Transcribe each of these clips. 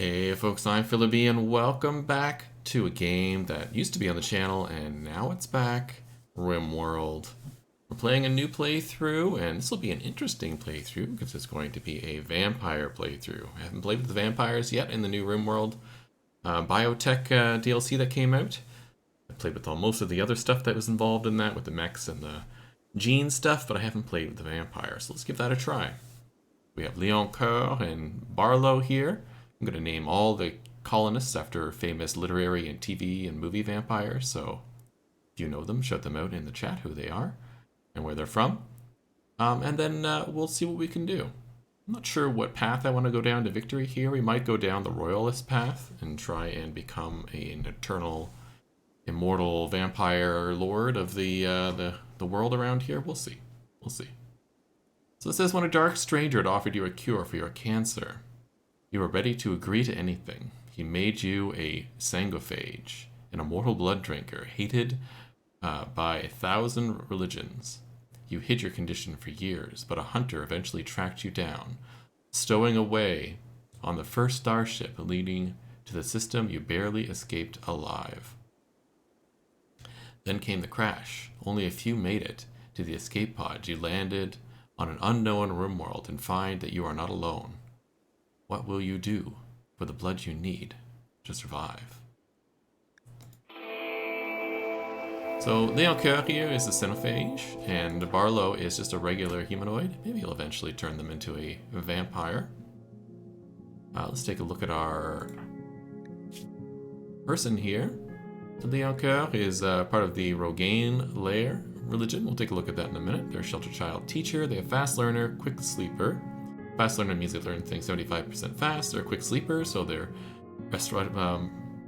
Hey folks, I'm Philip B, and welcome back to a game that used to be on the channel and now it's back, Rimworld. We're playing a new playthrough, and this will be an interesting playthrough because it's going to be a vampire playthrough. I haven't played with the vampires yet in the new Rimworld biotech DLC that came out. I played with most of the other stuff that was involved in that, with the mechs and the gene stuff, but I haven't played with the vampires, so let's give that a try. We have Leoncoeur and Barlow here. I'm going to name all the colonists after famous literary and TV and movie vampires, so if you know them, shout them out in the chat who they are and where they're from. And then we'll see what we can do. I'm not sure what path I want to go down to victory here. We might go down the royalist path and try and become an eternal, immortal vampire lord of the world around here. We'll see. We'll see. So it says, when a dark stranger had offered you a cure for your cancer, you were ready to agree to anything. He made you a sangophage, an immortal blood drinker, hated by 1,000 religions. You hid your condition for years, but a hunter eventually tracked you down, stowing away on the first starship leading to the system. You barely escaped alive. Then came the crash. Only a few made it to the escape pod. You landed on an unknown Rimworld and find that you are not alone. What will you do for the blood you need to survive? So Leoncoeur here is a xenophage, and Barlow is just a regular humanoid. Maybe he'll eventually turn them into a vampire. Let's take a look at our person here. So Leoncoeur is part of the Rogaine layer religion. We'll take a look at that in a minute. They're a shelter child teacher. They have fast learner, quick sleeper. Fast learner means they learn things 75% fast. They're a quick sleeper, so their restaurant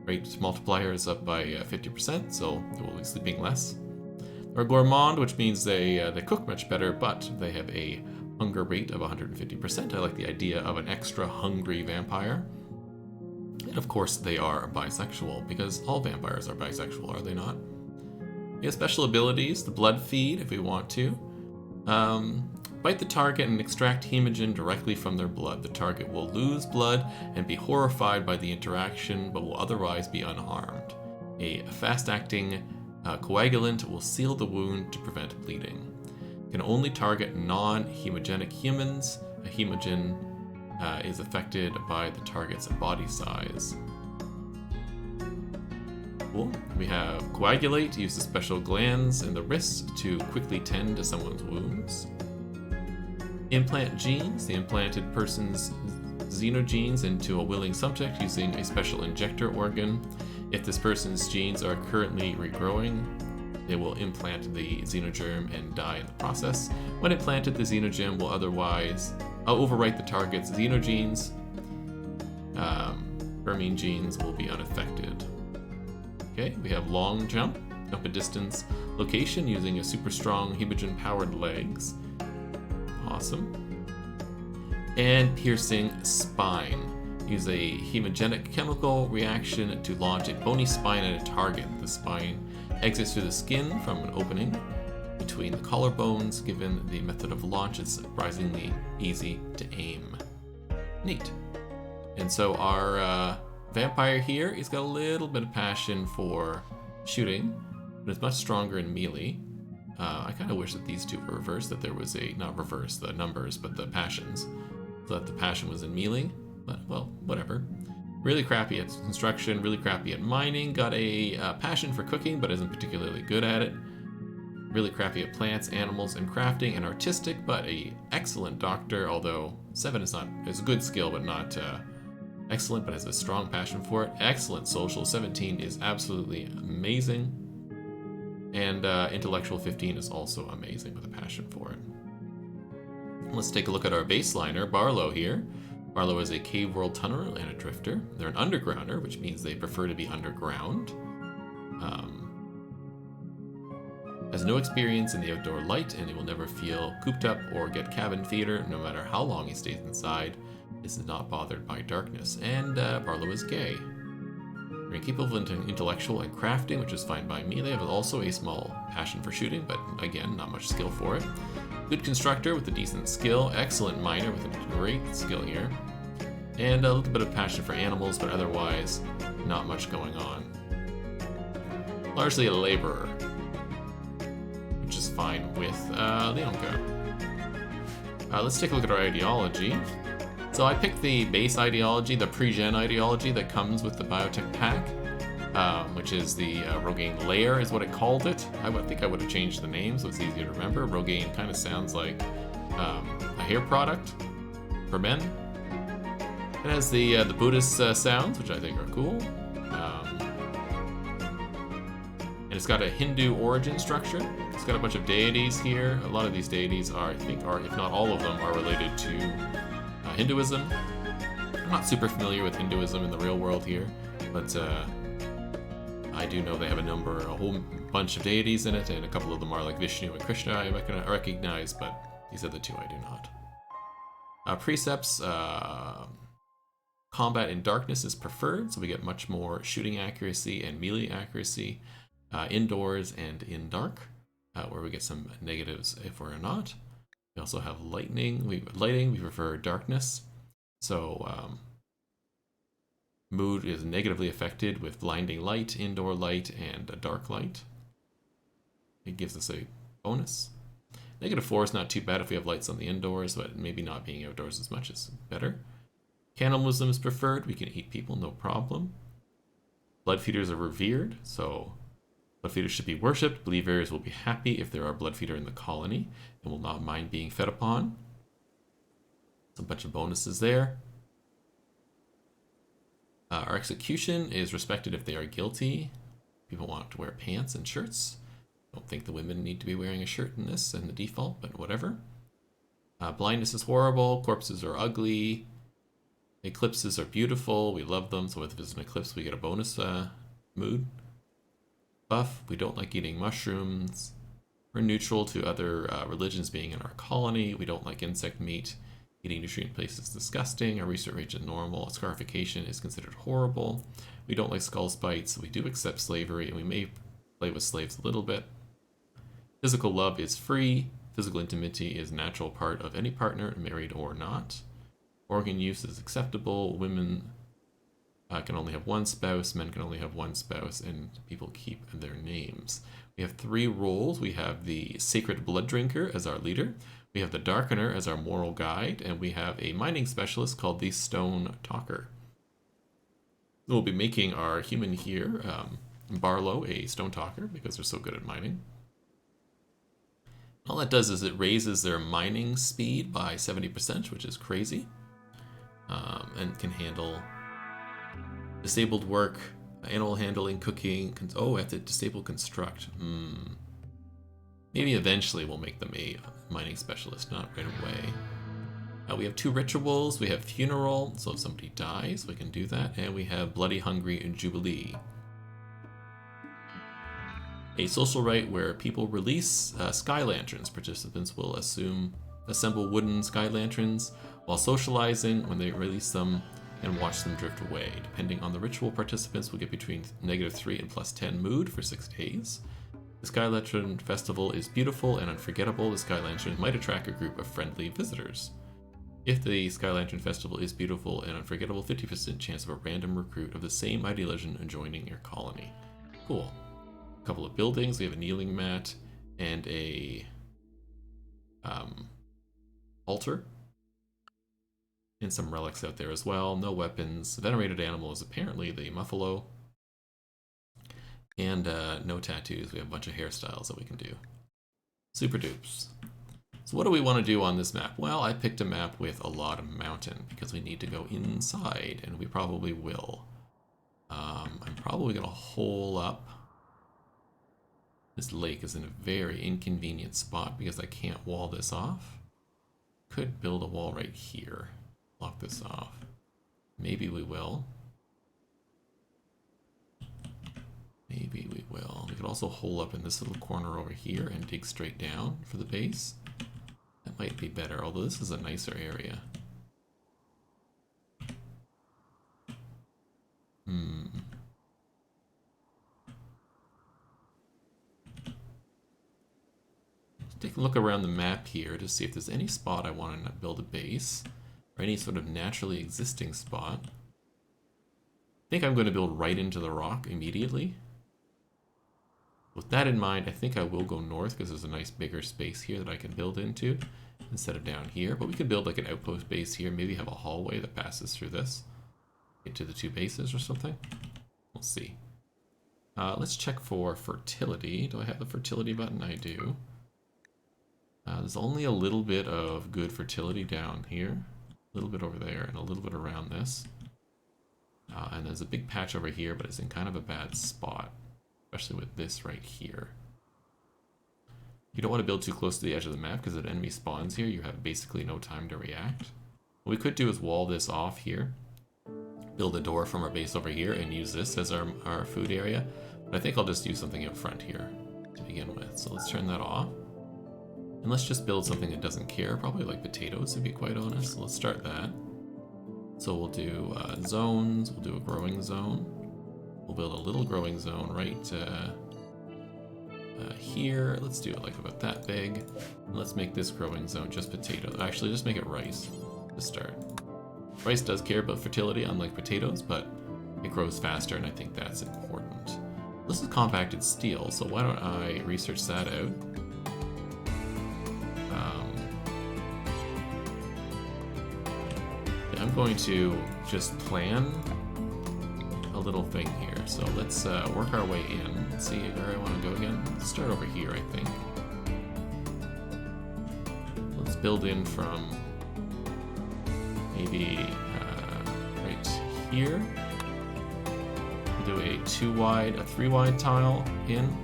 rate multiplier is up by 50%, so they will be sleeping less. They're a gourmand, which means they cook much better, but they have a hunger rate of 150%. I like the idea of an extra hungry vampire. And of course, they are bisexual, because all vampires are bisexual, are they not? We have special abilities, the blood feed, if we want to. Bite the target and extract hemogen directly from their blood. The target will lose blood and be horrified by the interaction, but will otherwise be unharmed. A fast-acting coagulant will seal the wound to prevent bleeding. Can only target non-hemogenic humans. A hemogen is affected by the target's body size. Cool. We have coagulate, uses special glands in the wrist to quickly tend to someone's wounds. Implant genes, the implanted person's xenogenes into a willing subject using a special injector organ. If this person's genes are currently regrowing, they will implant the xenogerm and die in the process. When implanted, the xenogem will otherwise overwrite the target's xenogenes. Hermine genes will be unaffected. Okay, we have long jump a distance location using a super strong hemogen-powered legs. Awesome. And piercing spine. Use a hemogenic chemical reaction to launch a bony spine at a target. The spine exits through the skin from an opening between the collarbones. Given the method of launch, it's surprisingly easy to aim. Neat. And so our vampire here, he's got a little bit of passion for shooting, but it's much stronger in melee. I kind of wish that these two were reversed, that there was not reverse the numbers, but the passions, so that the passion was in melee, but well, whatever. Really crappy at construction, really crappy at mining, got a passion for cooking, but isn't particularly good at it. Really crappy at plants, animals, and crafting, and artistic, but a excellent doctor, although 7 is a good skill, but not excellent, but has a strong passion for it. Excellent social, 17 is absolutely amazing. And intellectual 15 is also amazing with a passion for it. Let's take a look at our baseliner, Barlow here. Barlow is a cave world tunneler and a drifter. They're an undergrounder, which means they prefer to be underground. Has no experience in the outdoor light, and he will never feel cooped up or get cabin fever, no matter how long he stays inside. This is not bothered by darkness. And Barlow is gay. They're incapable of intellectual and crafting, which is fine by me. They have also a small passion for shooting, but again, not much skill for it. Good constructor with a decent skill. Excellent miner with a great skill here. And a little bit of passion for animals, but otherwise not much going on. Largely a laborer, which is fine with Leoncoeur. Let's take a look at our ideology. So I picked the base ideology, the pre-gen ideology that comes with the biotech pack, which is the Rogaine Lair is what it called it. I think I would have changed the name so it's easier to remember. Rogaine kind of sounds like a hair product for men. It has the Buddhist sounds, which I think are cool. And it's got a Hindu origin structure. It's got a bunch of deities here. A lot of these deities are, if not all of them, are related to Hinduism. I'm not super familiar with Hinduism in the real world here, but I do know they have a whole bunch of deities in it, and a couple of them are like Vishnu and Krishna I recognize, but these are the two I do not. Precepts, combat in darkness is preferred, so we get much more shooting accuracy and melee accuracy indoors and in dark, where we get some negatives if we're not. We also have lighting. We prefer darkness. So mood is negatively affected with blinding light, indoor light, and a dark light. It gives us a bonus. -4 is not too bad if we have lights on the indoors, but maybe not being outdoors as much is better. Cannibalism is preferred. We can eat people, no problem. Blood feeders are revered, so blood feeders should be worshipped. Believers will be happy if there are blood feeder in the colony and will not mind being fed upon. A bunch of bonuses there. Our execution is respected if they are guilty. People want to wear pants and shirts. Don't think the women need to be wearing a shirt in this and the default, but whatever. Blindness is horrible. Corpses are ugly. Eclipses are beautiful. We love them. So if there's an eclipse, we get a bonus mood buff. We don't like eating mushrooms. We're neutral to other religions being in our colony. We don't like insect meat. Eating nutrient place is disgusting. Our research rate is normal. Scarification is considered horrible. We don't like skull bites. We do accept slavery, and we may play with slaves a little bit. Physical love is free. Physical intimacy is a natural part of any partner, married or not. Organ use is acceptable. Women can only have one spouse. Men can only have one spouse, and people keep their names. We have 3 roles. We have the Sacred Blood Drinker as our leader. We have the Darkener as our moral guide, and we have a mining specialist called the Stone Talker. We'll be making our human here, Barlow, a Stone Talker, because they're so good at mining. All that does is it raises their mining speed by 70%, which is crazy, and can handle disabled work, animal handling, cooking. Oh, I have to disable construct. Maybe eventually we'll make them a mining specialist, not right away. We have 2 rituals. We have funeral, so if somebody dies, we can do that. And we have bloody hungry and jubilee. A social rite where people release sky lanterns. Participants will assemble wooden sky lanterns while socializing when they release them and watch them drift away. Depending on the ritual, participants will get between -3 and +10 mood for 6 days. The Sky Lantern Festival is beautiful and unforgettable. The Sky Lantern might attract a group of friendly visitors. If the Sky Lantern Festival is beautiful and unforgettable, 50% chance of a random recruit of the same ideology joining your colony. Cool. A couple of buildings. We have a kneeling mat and a altar. And some relics out there as well. No weapons. Venerated animal is apparently the Muffalo. And no tattoos. We have a bunch of hairstyles that we can do. Super dupes. So what do we want to do on this map? Well, I picked a map with a lot of mountain because we need to go inside, and we probably will. I'm probably going to hole up. This lake is in a very inconvenient spot because I can't wall this off. Could build a wall right here. Block this off. Maybe we will. Maybe we will. We could also hole up in this little corner over here and dig straight down for the base. That might be better, although this is a nicer area. Let's take a look around the map here to see if there's any spot I want to build a base. or any sort of naturally existing spot. I think I'm going to build right into the rock immediately. With that in mind, I think I will go north because there's a nice bigger space here that I can build into instead of down here. But we could build like an outpost base here, maybe have a hallway that passes through this, get to the two bases or something. We'll see. Let's check for fertility. Do I have the fertility button? I do. There's only a little bit of good fertility down here, a little bit over there, and a little bit around this. And there's a big patch over here, but it's in kind of a bad spot, especially with this right here. You don't want to build too close to the edge of the map because if an enemy spawns here, you have basically no time to react. What we could do is wall this off here, build a door from our base over here, and use this as our food area. But I think I'll just use something in front here to begin with. So let's turn that off. And let's just build something that doesn't care, probably like potatoes to be quite honest. So let's start that. So we'll do zones, we'll do a growing zone. We'll build a little growing zone right here. Let's do it like about that big. And let's make this growing zone just potatoes. Actually, just make it rice to start. Rice does care about fertility, unlike potatoes, but it grows faster, and I think that's important. This is compacted steel, so why don't I research that out? I'm going to just plan a little thing here. So let's work our way in. Let's see where I want to go again. Let's start over here, I think. Let's build in from maybe right here. We'll do a 2-wide, a 3-wide tile in.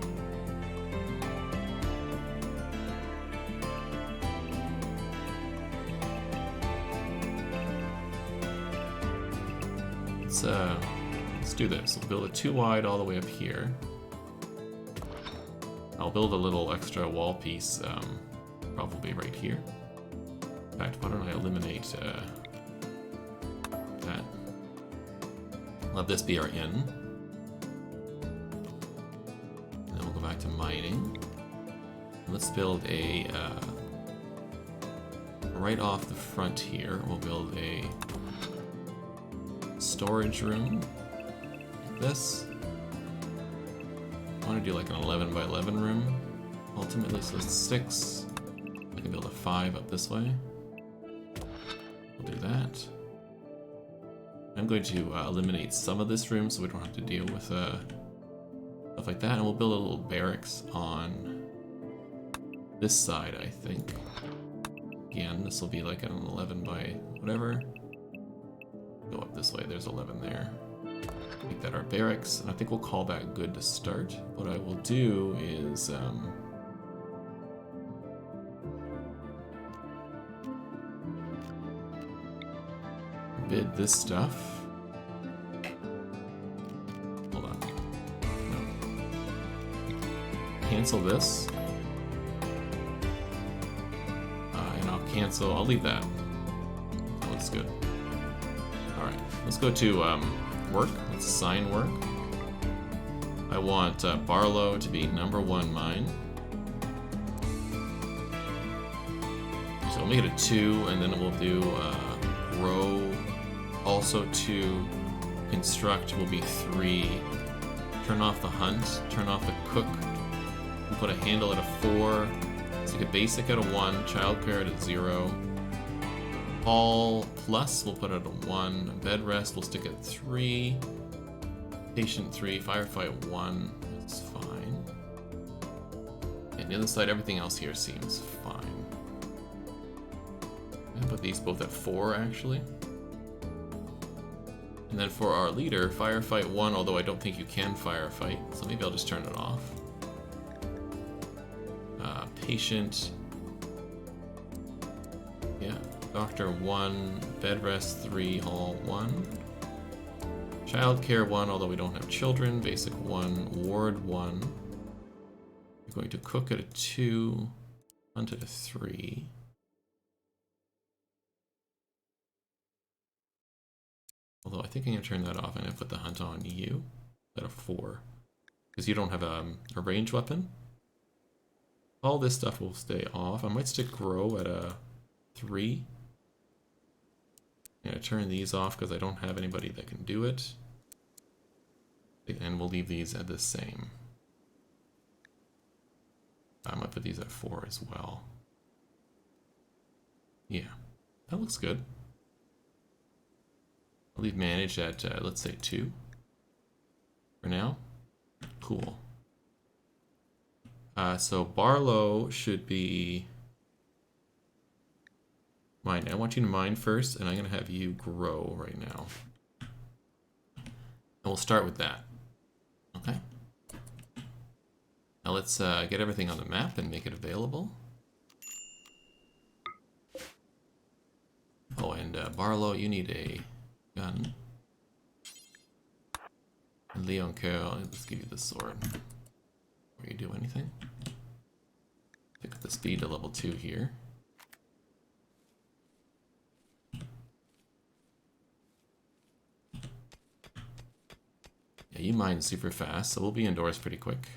Let's do this. We'll build a 2-wide all the way up here. I'll build a little extra wall piece, probably right here. In fact, why don't I eliminate that? Let this be our in. And then we'll go back to mining. And let's build a right off the front here. We'll build a storage room like this. I want to do like an 11 by 11 room ultimately, so it's 6. I can build a 5 up this way. We'll do that. I'm going to eliminate some of this room so we don't have to deal with stuff like that, and we'll build a little barracks on this side, I think. Again, this will be like an 11 by whatever. Go up this way, there's 11 there. Make that our barracks, and I think we'll call that good to start. What I will do is bid this stuff. Hold on. No. Cancel this. And I'll cancel, I'll leave that. That looks good. Alright, let's go to work. Let's assign work. I want Barlow to be #1 mine. So we'll make it a 2, and then we'll do grow also 2. Construct will be 3. Turn off the hunt. Turn off the cook. We'll put a handle at a 4. Stick a basic at a 1. Childcare at a 0. All plus we'll put it at a 1. Bed rest we'll stick at 3. Patient 3. Firefight 1. That's fine. And the other side, everything else here seems fine. I'm gonna put these both at 4 actually. And then for our leader, firefight 1, although I don't think you can firefight, so maybe I'll just turn it off. Patient. Yeah. Doctor 1, bed rest 3, all 1. Childcare 1, although we don't have children. Basic 1, ward 1. We're going to cook at a 2, hunt at a 3. Although I think I'm going to turn that off and I put the hunt on you at a 4. Because you don't have a ranged weapon. All this stuff will stay off. I might stick grow at a 3. I'm gonna turn these off because I don't have anybody that can do it. And we'll leave these at the same. I'm gonna put these at 4 as well. Yeah, that looks good. I'll leave manage at, let's say 2 for now. Cool. So Barlow should be mine. I want you to mine first, and I'm gonna have you grow right now. And we'll start with that. Okay. Now let's get everything on the map and make it available. Oh, and Barlow, you need a gun. And Leoncoeur, let's give you the sword. Before you do anything. Pick up the speed to level 2 here. Yeah, you mine super fast, so we'll be indoors pretty quick.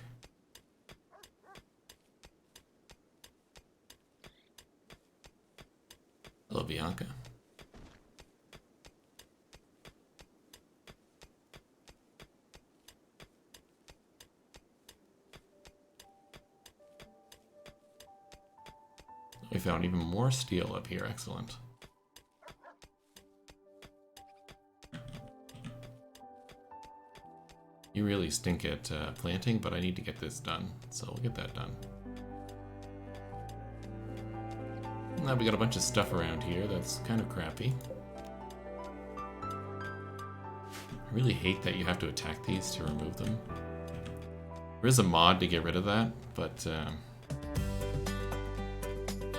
Hello, Bianca. We found even more steel up here. Excellent. You really stink at planting, but I need to get this done, so we'll get that done. Now we got a bunch of stuff around here that's kind of crappy. I really hate that you have to attack these to remove them. There is a mod to get rid of that, but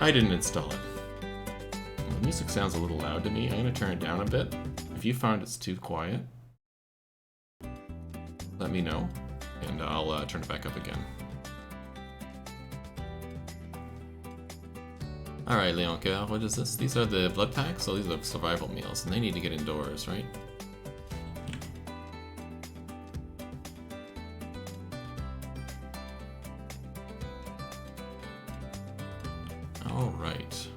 I didn't install it. Well, the music sounds a little loud to me. I'm going to turn it down a bit. If you found it's too quiet, let me know, and I'll turn it back up again. Alright, Leoncoeur, what is this? These are the blood packs? So these are survival meals, and they need to get indoors, right? Alright.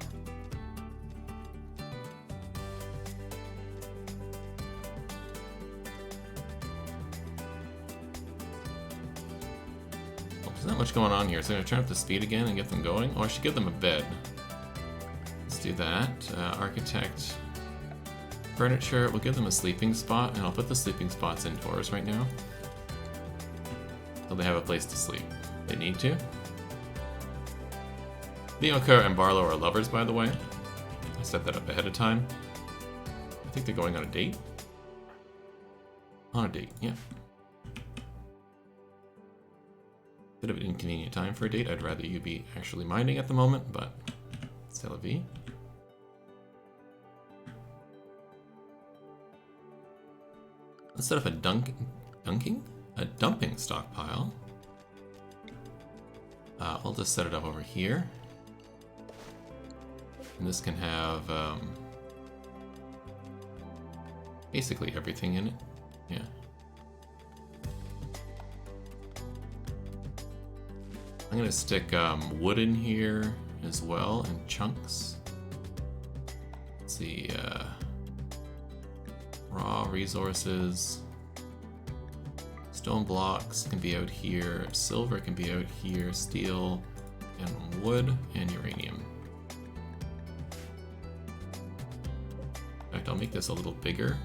Well, there's not much going on here, so I'm going to turn up the speed again and get them going. Oh, I should give them a bed. Let's do that. Architect. Furniture, we'll give them a sleeping spot, and I'll put the sleeping spots indoors right now. So they have a place to sleep. They need to. Leoncoeur and Barlow are lovers, by the way. I set that up ahead of time. I think they're going on a date. On a date, yeah. Bit of an inconvenient time for a date. I'd rather you be actually minding at the moment, but c'est la vie. Let's set up a dumping stockpile. I'll just set it up over here. And this can have basically everything in it. Yeah. I'm gonna stick wood in here as well in chunks. Let's see, raw resources. Stone blocks can be out here, silver can be out here, steel, and wood, and uranium. In fact, I'll make this a little bigger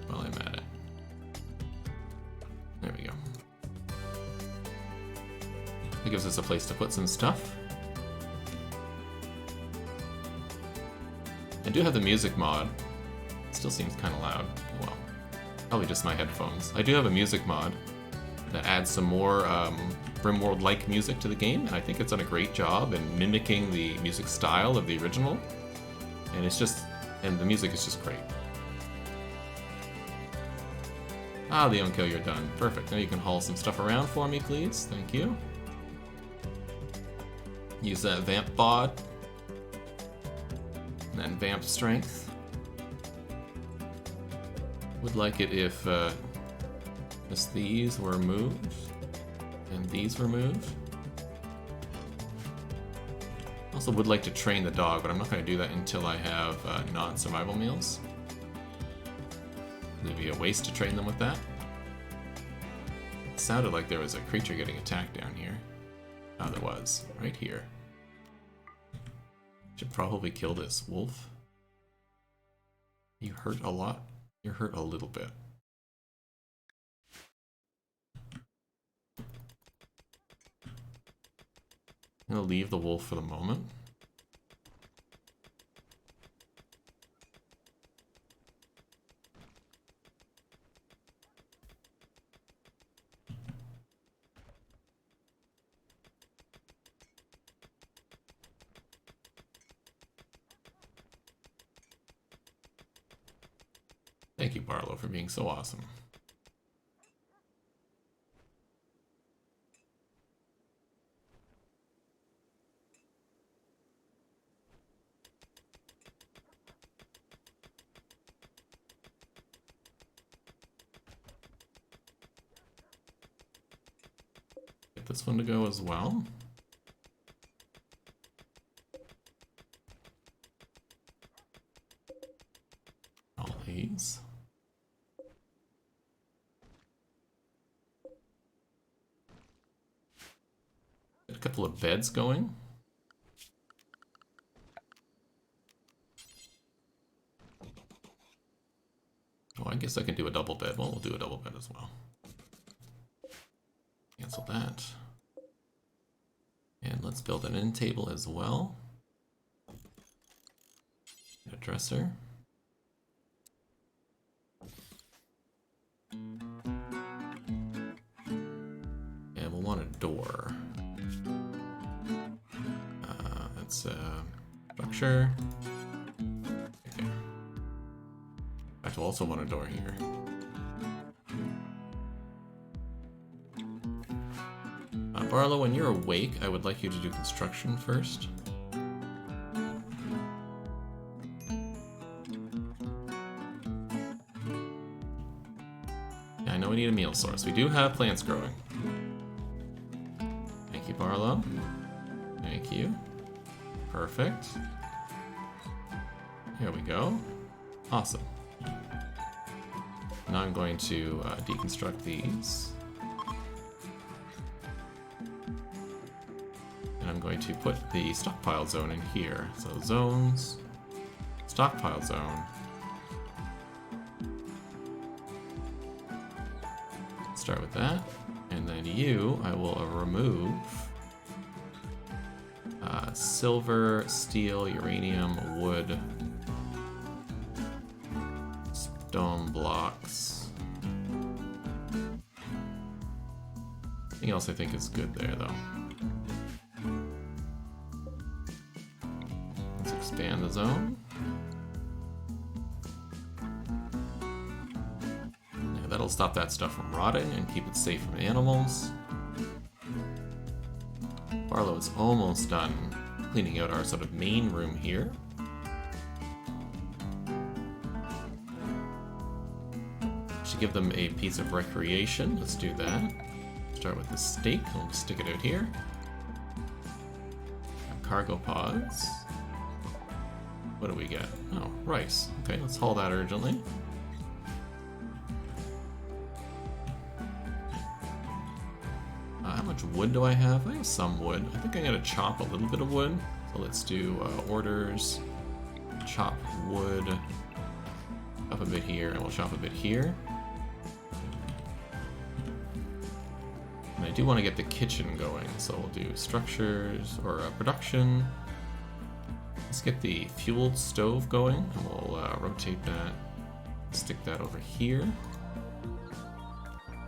while I'm at it. There we go. It gives us a place to put some stuff. I do have the music mod. It still seems kind of loud. Well, probably just my headphones. I do have a music mod that adds some more Rimworld-like music to the game, and I think it's done a great job in mimicking the music style of the original. And it's just, and the music is just great. Ah, Leoncoeur, you're done. Perfect. Now you can haul some stuff around for me, please. Thank you. Use that vamp bod. And then vamp strength. Would like it if just these were moved and these were moved. Also would like to train the dog, but I'm not going to do that until I have non-survival meals. It'd be a waste to train them with that. It sounded like there was a creature getting attacked down here. Oh, there was. Right here. Should probably kill this wolf. You hurt a lot? You're hurt a little bit. I'm gonna leave the wolf for the moment. Thank you, Barlow, for being so awesome. Get this one to go as well. All these. A couple of beds going. Oh, I guess I can do a double bed. Well, we'll do a double bed as well. Cancel that. And let's build an end table as well. A dresser. And we'll want a door. That's structure. Okay. In fact, we'll also want a door here. Barlow, when you're awake, I would like you to do construction first. Yeah, I know we need a meal source. We do have plants growing. Thank you, Barlow. Thank you. Perfect. Here we go. Awesome. Now I'm going to deconstruct these. And I'm going to put the stockpile zone in here. So zones, stockpile zone. Start with that. And then you, I will remove silver, steel, uranium, wood, stone blocks. Anything else I think is good there, though. Let's expand the zone. Now that'll stop that stuff from rotting and keep it safe from animals. Barlow is almost done cleaning out our sort of main room here. Should give them a piece of recreation. Let's do that. Start with the steak. We'll stick it out here. Cargo pods. What do we get? Oh, rice. Okay, let's haul that urgently. How much wood do I have? I have some wood. I think I'm gonna chop a little bit of wood. So let's do orders. Chop wood. Chop a bit here, and we'll chop a bit here. And I do want to get the kitchen going, so we'll do structures or production. Let's get the fueled stove going, and we'll rotate that. Stick that over here.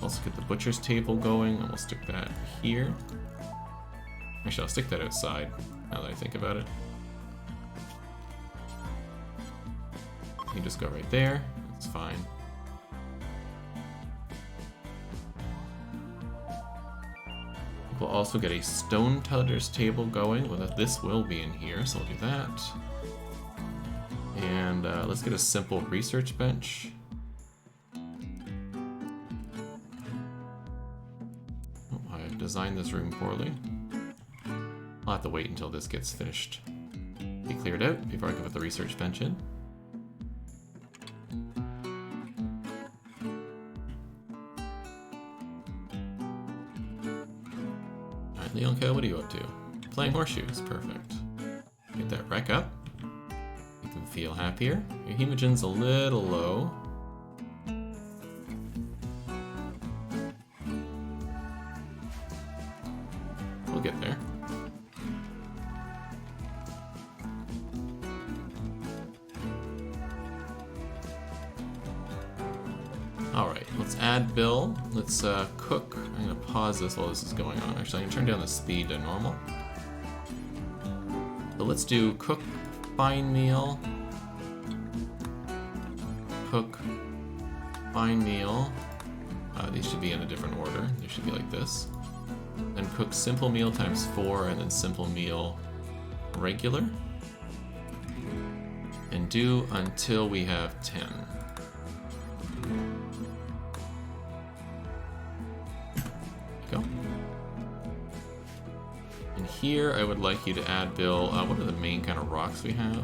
Also get the butcher's table going, and we'll stick that here. Actually, I'll stick that outside, now that I think about it. You can just go right there, that's fine. We'll also get a stone teller's table going, well, this will be in here, so we'll do that. And let's get a simple research bench. Designed this room poorly. I'll have to wait until this gets finished. Be cleared out before I can put the research bench in. Alright, Leoncoeur, what are you up to? Playing horseshoes, perfect. Get that wreck up. Make them feel happier. Your hemogen's a little low. We'll get there. Alright, let's add Bill. Let's cook. I'm gonna pause this while this is going on. Actually, I'm gonna turn down the speed to normal. So let's do cook, fine meal, cook, fine meal. These should be in a different order. They should be like this. Then cook simple meal times 4, and then simple meal regular. And do until we have 10. Go. And here I would like you to add, Bill, what are the main kind of rocks we have?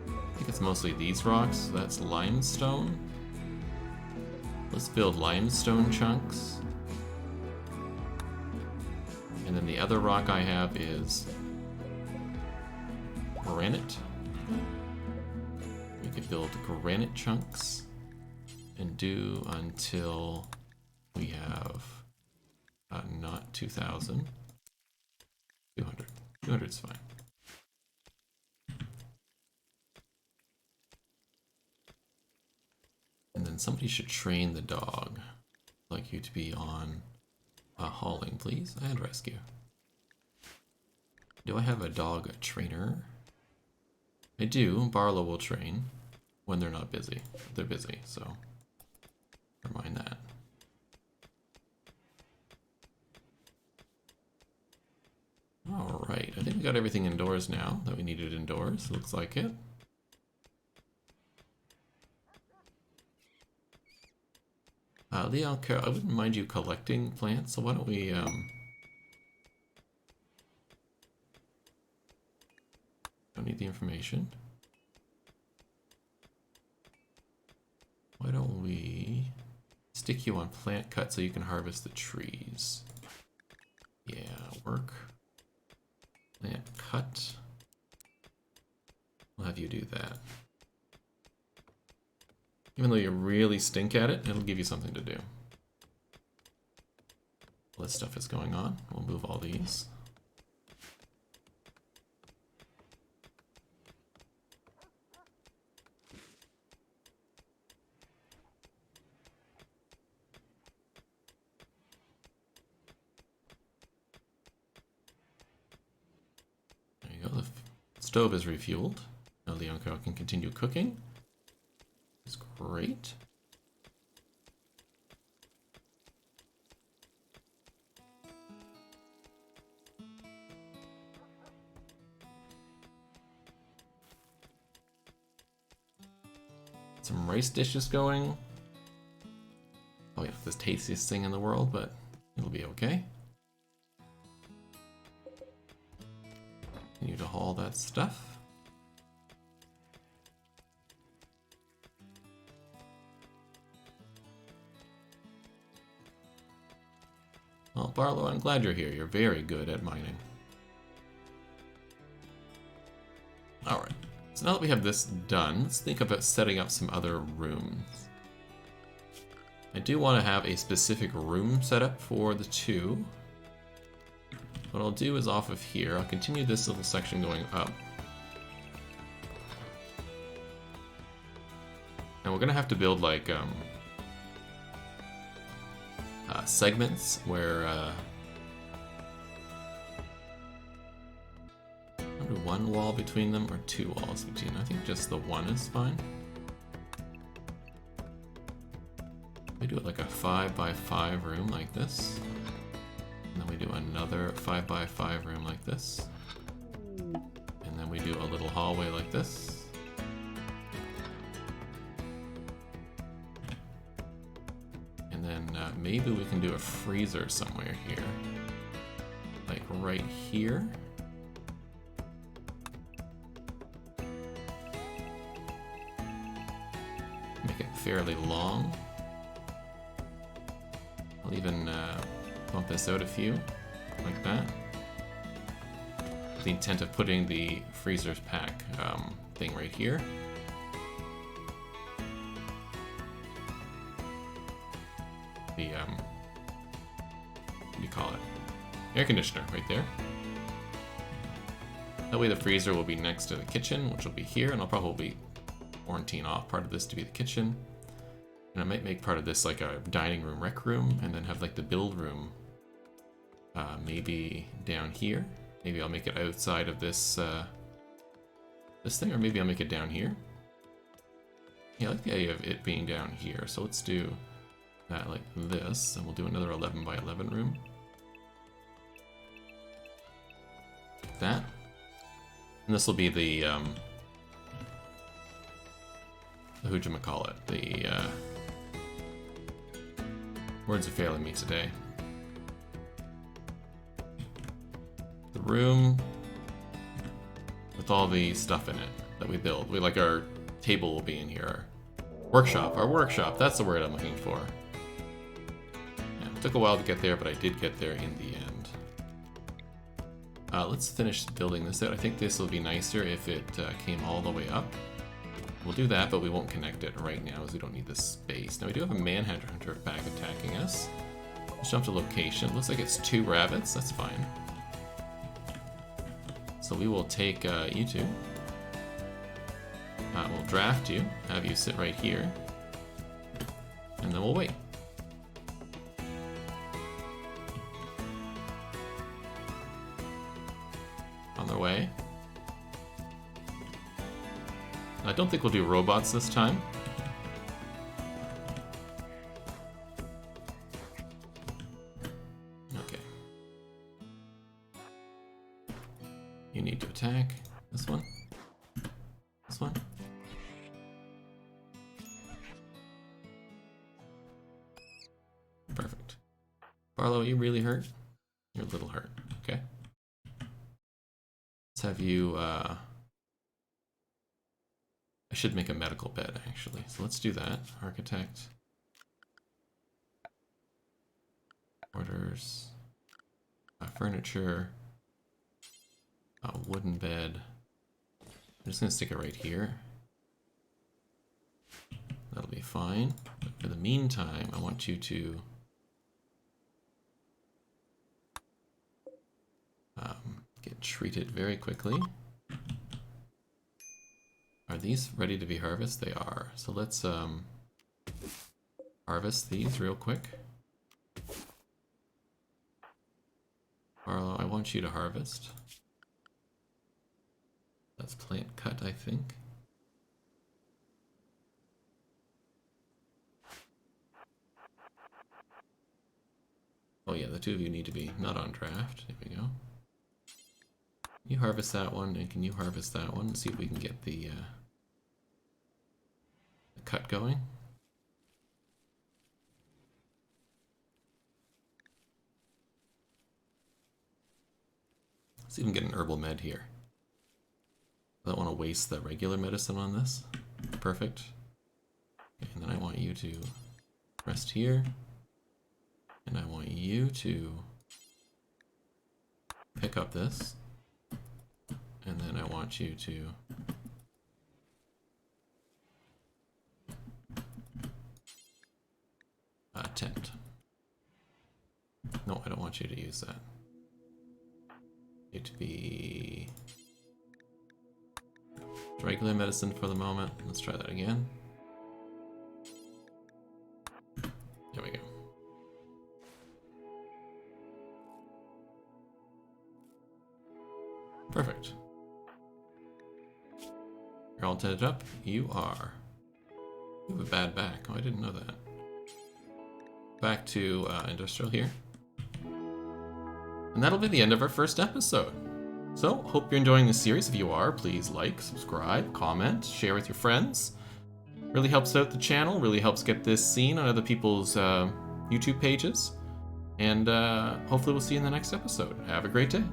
I think it's mostly these rocks. So that's limestone. Let's build limestone chunks. And then the other rock I have is granite. We could build granite chunks and do until we have not 2,000. 200. 200 is fine. And then somebody should train the dog. I'd like you to be on hauling, please, and rescue. Do I have a dog trainer? I do. Barlow will train when they're not busy. They're busy, so never mind that. Alright, I think we got everything indoors now that we needed indoors. Looks like it. Leoncoeur, I wouldn't mind you collecting plants, so why don't we, don't need the information. Why don't we stick you on plant cut so you can harvest the trees? Yeah, work. Plant cut. We'll have you do that. Even though you really stink at it, it'll give you something to do. All this stuff is going on. We'll move all these. There you go. The stove is refueled. Now Leoncoeur can continue cooking. It's great. Some rice dishes going. Oh yeah, the tastiest thing in the world, but it'll be okay. Continue to haul that stuff. Well, Barlow, I'm glad you're here. You're very good at mining. Alright, so now that we have this done, let's think about setting up some other rooms. I do want to have a specific room set up for the two. What I'll do is off of here, I'll continue this little section going up. And we're going to have to build like segments where maybe one wall between them or two walls between them. I think just the one is fine. We do it like a 5x5 room like this, and then we do another 5x5 room like this, and then we do a little hallway like this. Maybe we can do a freezer somewhere here. Like right here. Make it fairly long. I'll even bump this out a few, like that. With the intent of putting the freezer's pack thing right here. The, what do you call it? Air conditioner right there. That way the freezer will be next to the kitchen, which will be here, and I'll probably quarantine off part of this to be the kitchen. And I might make part of this like a dining room, rec room, and then have like the build room maybe down here. Maybe I'll make it outside of this this thing, or maybe I'll make it down here. Yeah, I like the idea of it being down here, so let's do that like this, and we'll do another 11 by 11 room. Like that. And this will be the whatchamacallit, the words are failing me today. The room with all the stuff in it that we build. We like our table will be in here. Our workshop, that's the word I'm looking for. Yeah, it took a while to get there, but I did get there in the end. Let's finish building this out. I think this will be nicer if it came all the way up. We'll do that, but we won't connect it right now as we don't need the space. Now we do have a manhunter back attacking us. Let's jump to location. Looks like it's 2 rabbits. That's fine. So we will take you two. We'll draft you, have you sit right here, and then we'll wait. On their way. I don't think we'll do robots this time. Okay. You need to attack this one. This one. Perfect. Barlow, are you really hurt? You're a little hurt. Okay. Let's have you, I should make a medical bed, actually. So let's do that. Architect. Orders. Furniture. A wooden bed. I'm just going to stick it right here. That'll be fine. But for the meantime, I want you to get treated very quickly. Are these ready to be harvested? They are. So let's harvest these real quick. Barlow, I want you to harvest. That's plant cut, I think. Oh yeah, the two of you need to be not on draft. There we go. You harvest that one, and can you harvest that one? Let's see if we can get the cut going. Let's even get an herbal med here. I don't want to waste the regular medicine on this. Perfect. Okay, and then I want you to rest here. And I want you to pick up this. And then I want you to tent. No, I don't want you to use that. It to be regular medicine for the moment. Let's try that again. There we go. Perfect. You're all tented up? You are. You have a bad back. Oh, I didn't know that. Back to industrial here. And that'll be the end of our first episode. So, hope you're enjoying the series. If you are, please like, subscribe, comment, share with your friends. Really helps out the channel, really helps get this seen on other people's YouTube pages. And hopefully we'll see you in the next episode. Have a great day.